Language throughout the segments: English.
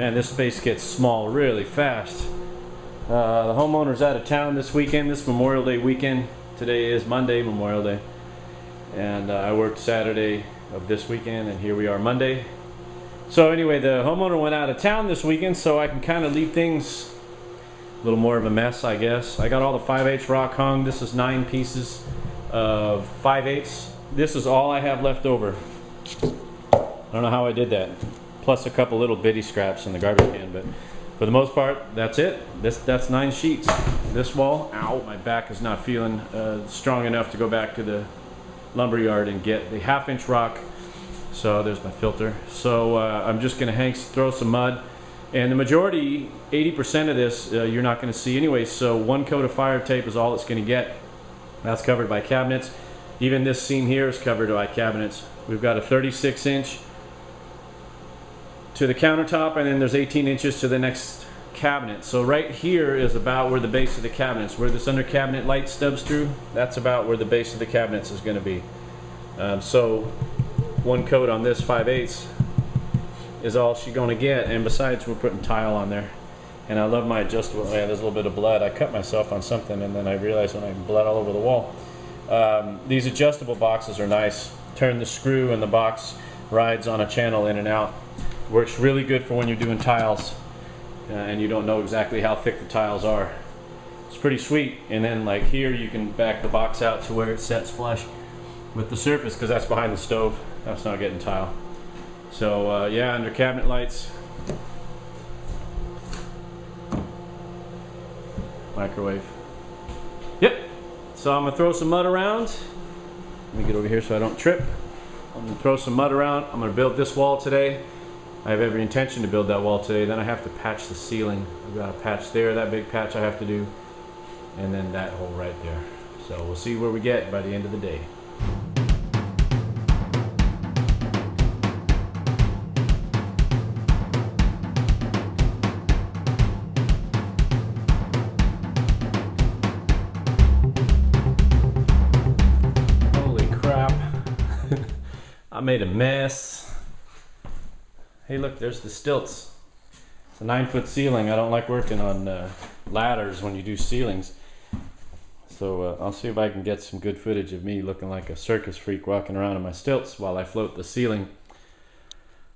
Man, this space gets small really fast. The homeowner's out of town this weekend, this Memorial Day weekend. Today is Monday, Memorial Day. And I worked Saturday of this weekend, and here we are Monday. So anyway, the homeowner went out of town this weekend, so I can kind of leave things a little more of a mess, I guess. I got all the 5/8 rock hung. This is 9 pieces of 5/8. This is all I have left over. I don't know how I did that. Plus a couple little bitty scraps in the garbage can, but for the most part, that's it. That's 9 sheets. This wall, ow, my back is not feeling strong enough to go back to the lumber yard and get the 1/2 inch rock. So there's my filter. So I'm just gonna throw some mud. And the majority, 80% of this, you're not gonna see anyway, so 1 coat of fire tape is all it's gonna get. That's covered by cabinets. Even this seam here is covered by cabinets. We've got a 36 inch to the countertop, and then there's 18 inches to the next cabinet. So right here is about where the base of the cabinets, where this under cabinet light stubs through, that's about where the base of the cabinets is gonna be. So 1 coat on this 5/8 is all she's gonna get, and besides we're putting tile on there. And I love my adjustable, yeah, there's a little bit of blood. I cut myself on something and then I realized when I had blood all over the wall. These adjustable boxes are nice. Turn the screw and the box rides on a channel in and out. Works really good for when you're doing tiles and you don't know exactly how thick the tiles are. It's pretty sweet. And then like here you can back the box out to where it sets flush with the surface, because that's behind the stove. That's not getting tile. So yeah, under cabinet lights, microwave. Yep. So I'm gonna throw some mud around. Let me get over here so I don't trip. I'm gonna throw some mud around. I'm gonna build this wall today. I have every intention to build that wall today. Then I have to patch the ceiling. I've got a patch there, that big patch I have to do, and then that hole right there. So we'll see where we get by the end of the day. I made a mess. Hey look, there's the stilts. It's a 9-foot ceiling. I don't like working on ladders when you do ceilings. So I'll see if I can get some good footage of me looking like a circus freak walking around on my stilts while I float the ceiling.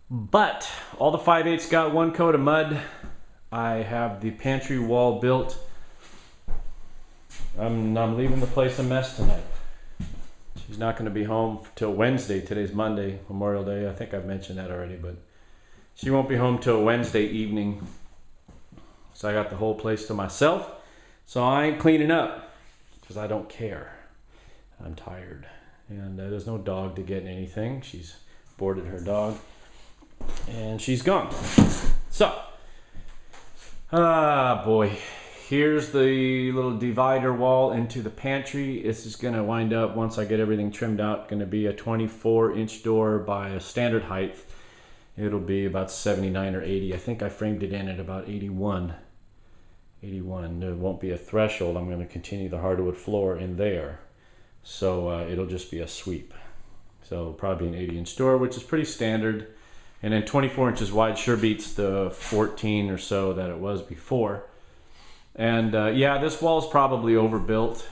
But all the 5/8 got 1 coat of mud. I have the pantry wall built. I'm leaving the place a mess tonight. She's not going to be home till Wednesday. Today's Monday, Memorial Day. I think I've mentioned that already, but she won't be home till Wednesday evening. So I got the whole place to myself. So I ain't cleaning up because I don't care. I'm tired. And there's no dog to get anything. She's boarded her dog and she's gone. So, boy. Here's the little divider wall into the pantry. This is gonna wind up, once I get everything trimmed out, gonna be a 24-inch door by a standard height. It'll be about 79 or 80. I think I framed it in at about 81. 81. There won't be a threshold. I'm gonna continue the hardwood floor in there. So it'll just be a sweep. So probably an 80-inch door, which is pretty standard. And then 24 inches wide sure beats the 14 or so that it was before. And yeah, this wall is probably overbuilt.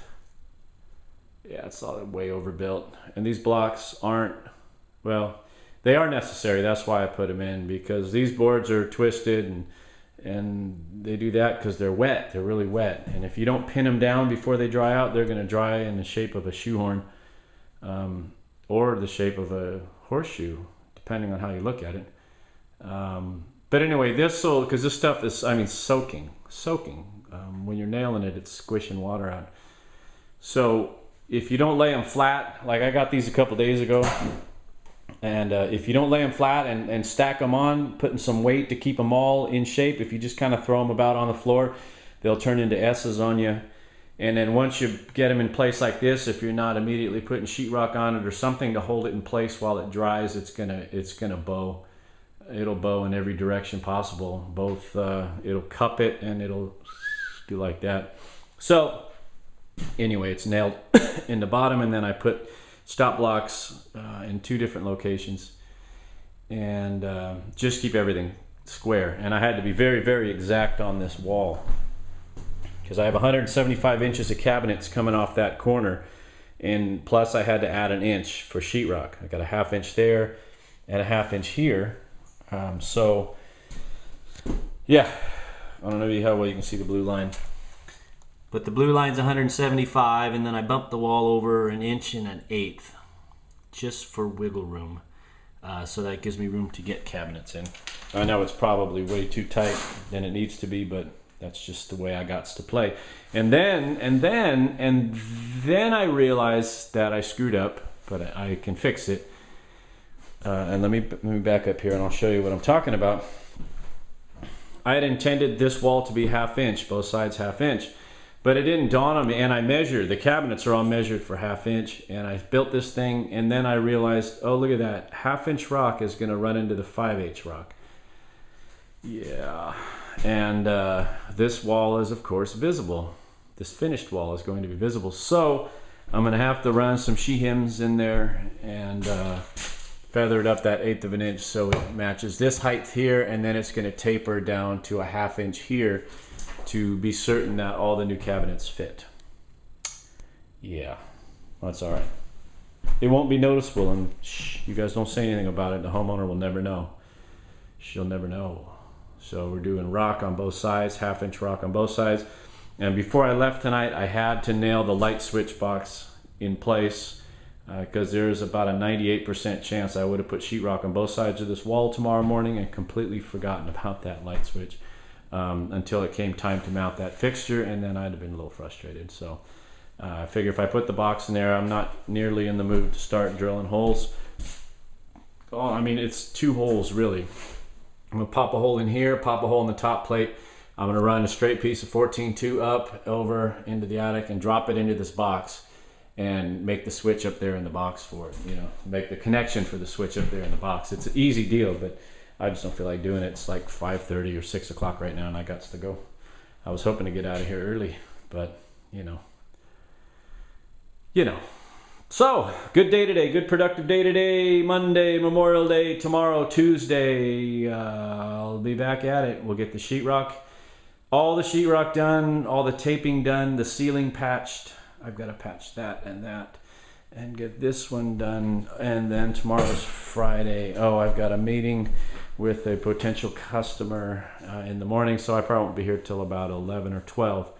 Yeah, it's all way overbuilt. And these blocks aren't, well, they are necessary. That's why I put them in, because these boards are twisted and they do that because they're wet. They're really wet. And if you don't pin them down before they dry out, they're going to dry in the shape of a shoehorn or the shape of a horseshoe, depending on how you look at it. But anyway, because this stuff is, I mean, soaking. When you're nailing it, it's squishing water out. So if you don't lay them flat, like I got these a couple days ago, and if you don't lay them flat and stack them on, putting some weight to keep them all in shape, if you just kind of throw them about on the floor, they'll turn into S's on you. And then once you get them in place like this, if you're not immediately putting sheetrock on it or something to hold it in place while it dries, it's gonna bow. It'll bow in every direction possible. Both it'll cup it and it'll do like that. So anyway, it's nailed in the bottom, and then I put stop blocks in 2 different locations, and just keep everything square, and I had to be very, very exact on this wall because I have 175 inches of cabinets coming off that corner, and plus I had to add an inch for sheetrock. I got a 1/2 inch there and a 1/2 inch here. So yeah, I don't know how well you can see the blue line, but the blue line's 175, and then I bumped the wall over 1 1/8 inches just for wiggle room. So that gives me room to get cabinets in. I know it's probably way too tight than it needs to be, but that's just the way I got to play. And then I realized that I screwed up, but I can fix it. And let me back up here and I'll show you what I'm talking about. I had intended this wall to be 1/2 inch, both sides 1/2 inch, but it didn't dawn on me. And I measured, the cabinets are all measured for 1/2 inch, and I built this thing, and then I realized, oh, look at that, 1/2 inch rock is gonna run into the 5/8 rock. Yeah, and this wall is of course visible. This finished wall is going to be visible. So I'm gonna have to run some sheehims in there and feather it up that 1/8 of an inch so it matches this height here, and then it's gonna taper down to a 1/2 inch here to be certain that all the new cabinets fit. Yeah, that's all right. It won't be noticeable, and shh, you guys don't say anything about it. The homeowner will never know. She'll never know. So we're doing rock on both sides, 1/2 inch rock on both sides. And before I left tonight, I had to nail the light switch box in place because there's about a 98% chance I would have put sheetrock on both sides of this wall tomorrow morning and completely forgotten about that light switch until it came time to mount that fixture, and then I'd have been a little frustrated. So I figure if I put the box in there, I'm not nearly in the mood to start drilling holes. Oh, I mean, it's 2 holes really. I'm gonna pop a hole in here, pop a hole in the top plate. I'm gonna run a straight piece of 14-2 up over into the attic and drop it into this box and make the switch up there in the box for it. You know, make the connection for the switch up there in the box. It's an easy deal, but I just don't feel like doing it. It's like 5:30 or 6 o'clock right now, and I got to go. I was hoping to get out of here early, but you know. So, good day today, good productive day today. Monday, Memorial Day, tomorrow, Tuesday. I'll be back at it. We'll get the sheetrock, all the sheetrock done, all the taping done, the ceiling patched. I've got to patch that, and get this one done. And then tomorrow's Friday. Oh, I've got a meeting with a potential customer in the morning, so I probably won't be here till about 11 or 12.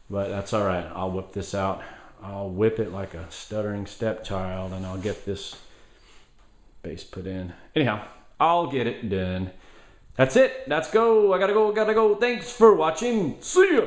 But that's all right. I'll whip this out. I'll whip it like a stuttering stepchild, and I'll get this base put in. Anyhow, I'll get it done. That's it. Let's go. I gotta go. Thanks for watching. See ya.